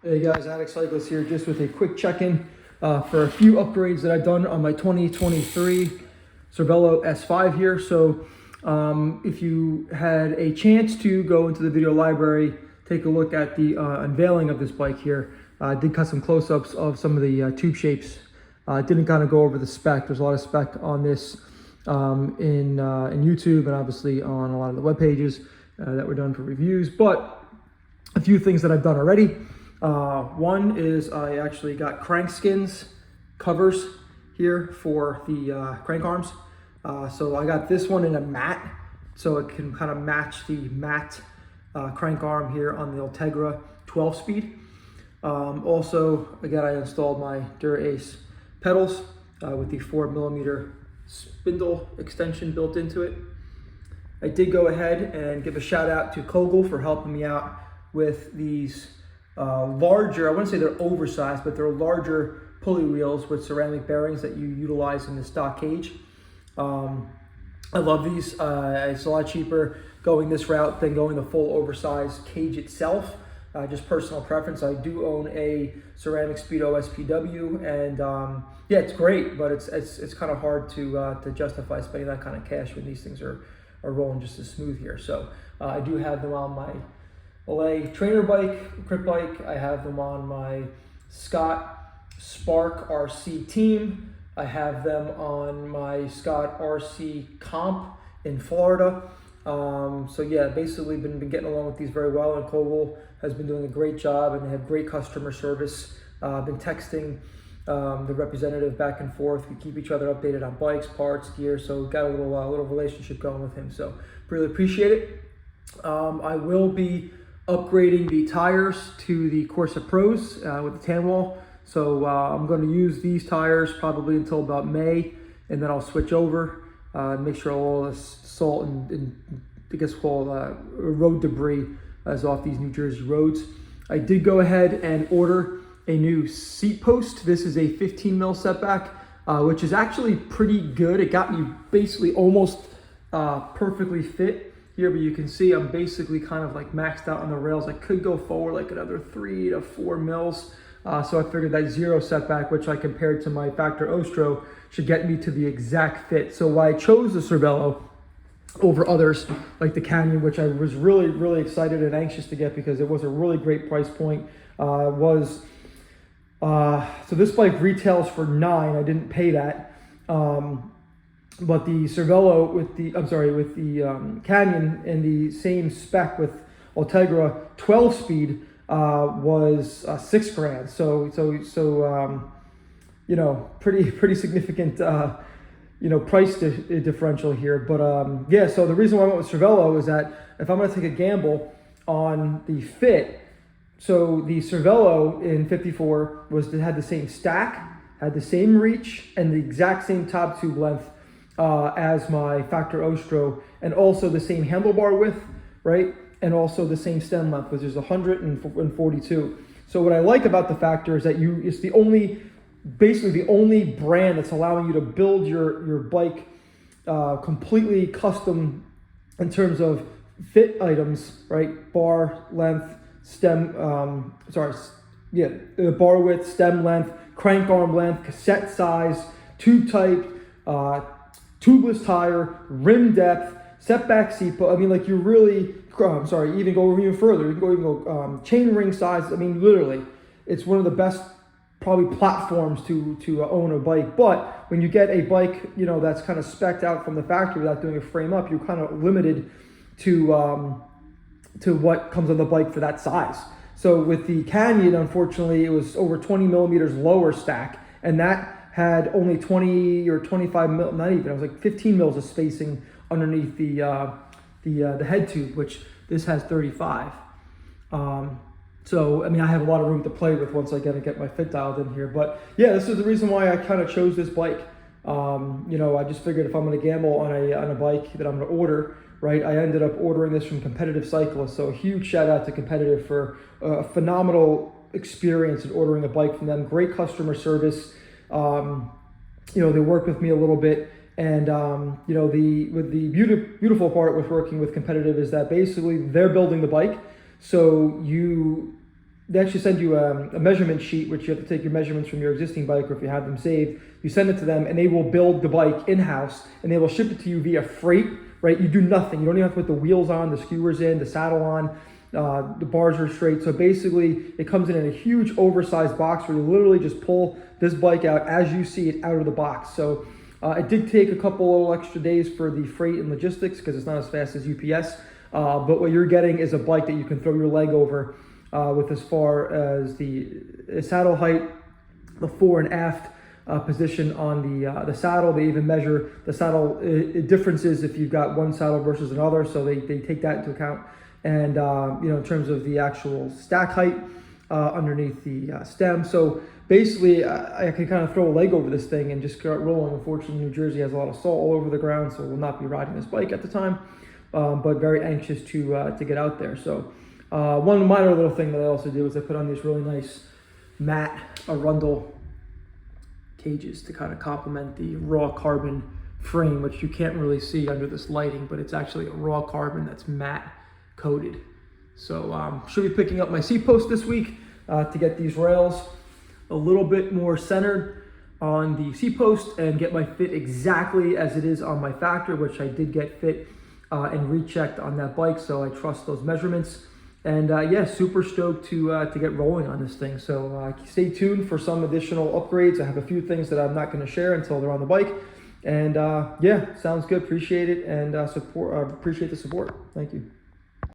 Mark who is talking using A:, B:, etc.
A: Hey guys, Alex Cyclist here, just with a quick check-in for a few upgrades that I've done on my 2023 Cervelo S5 here. So if you had a chance to go into the video library, take a look at the unveiling of this bike here. I did cut some close-ups of some of the tube shapes. Didn't kind of go over the spec. There's a lot of spec on this in YouTube and obviously on a lot of the web pages that were done for reviews, but a few things that I've done already. One is I actually got crank skins covers here for the crank arms. So I got this one in a matte, so it can kind of match the matte crank arm here on the Ultegra 12 speed. Also, again, I installed my Dura-Ace pedals with the 4mm spindle extension built into it. I did go ahead and give a shout out to Kogel for helping me out with these larger, I wouldn't say they're oversized, but they're larger pulley wheels with ceramic bearings that you utilize in the stock cage. I love these. It's a lot cheaper going this route than going the full oversized cage itself. Just personal preference. I do own a ceramic Speedo SPW, and yeah, it's great, but it's kind of hard to justify spending that kind of cash when these things are rolling just as smooth here. So I do have them on my LA trainer bike, crit bike. I have them on my Scott Spark RC team. I have them on my Scott RC comp in Florida. So yeah, basically been getting along with these very well, and Kogel has been doing a great job, and they have great customer service. I've been texting the representative back and forth. We keep each other updated on bikes, parts, gear, so we've got a little relationship going with him, so really appreciate it. I will be upgrading the tires to the Corsa Pros with the tan wall. So I'm going to use these tires probably until about May, and then I'll switch over and make sure all this salt and I guess called road debris is off these New Jersey roads. I did go ahead and order a new seat post. This is a 15mm setback, which is actually pretty good. It got me basically almost perfectly fit here, but you can see I'm basically kind of like maxed out on the rails. I could go forward like another 3 to 4 mils. So I figured that 0 setback, which I compared to my Factor Ostro, should get me to the exact fit. So why I chose the Cervelo over others like the Canyon, which I was really excited and anxious to get because it was a really great price point, so this bike retails for $9. I didn't pay that. But the Cervelo with the Canyon and the same spec with Ultegra 12 speed was $6 grand. So you know, pretty significant price differential here. But yeah, so the reason why I went with Cervelo is that if I'm going to take a gamble on the fit, so the Cervelo in 54 had the same stack, had the same reach, and the exact same top tube length as my Factor Ostro, and also the same handlebar width, right? And also the same stem length, which is 142. So what I like about the Factor is that it's basically the only brand that's allowing you to build your bike completely custom in terms of fit items, right? Bar length, stem, bar width, stem length, crank arm length, cassette size, tube type, tubeless tire, rim depth, setback seat, but I mean, like, you really, even go even further. You can go chain ring size. I mean, literally, it's one of the best probably platforms to own a bike. But when you get a bike, you know, that's kind of spec'd out from the factory without doing a frame up, you're kind of limited to what comes on the bike for that size. So with the Canyon, unfortunately, it was over 20 millimeters lower stack, and that had only 20 or 25 mil, not even, it was like 15 mils of spacing underneath the head tube, which this has 35. So I mean, I have a lot of room to play with once I get my fit dialed in here. But yeah, this is the reason why I kind of chose this bike. You know, I just figured if I'm going to gamble on a bike that I'm going to order, right? I ended up ordering this from Competitive Cyclist. So a huge shout out to Competitive for a phenomenal experience in ordering a bike from them. Great customer service. You know, they work with me a little bit, and you know, the beautiful part with working with Competitive is that basically they're building the bike, so you they actually send you a measurement sheet, which you have to take your measurements from your existing bike, or if you have them saved, you send it to them and they will build the bike in-house and they will ship it to you via freight, right? You do nothing. You don't even have to put the wheels on, the skewers in, the saddle on, the bars are straight. So basically it comes in a huge oversized box where you literally just pull this bike out as you see it out of the box. So it did take a couple little extra days for the freight and logistics because it's not as fast as UPS. But what you're getting is a bike that you can throw your leg over with as far as the saddle height, the fore and aft position on the saddle. They even measure the saddle differences if you've got one saddle versus another, so they take that into account. And in terms of the actual stack height underneath the stem. So basically, I can kind of throw a leg over this thing and just start rolling. Unfortunately, New Jersey has a lot of salt all over the ground, so we'll not be riding this bike at the time. But very anxious to get out there. So one minor little thing that I also do is I put on these really nice matte Arundel cages to kind of complement the raw carbon frame, which you can't really see under this lighting, but it's actually a raw carbon that's matte coated. So should be picking up my seat post this week to get these rails a little bit more centered on the seat post and get my fit exactly as it is on my factory, which I did get fit and rechecked on that bike, so I trust those measurements. And yeah, super stoked to get rolling on this thing. So stay tuned for some additional upgrades. I have a few things that I'm not going to share until they're on the bike. And yeah, sounds good. Appreciate it, and appreciate the support. Thank you.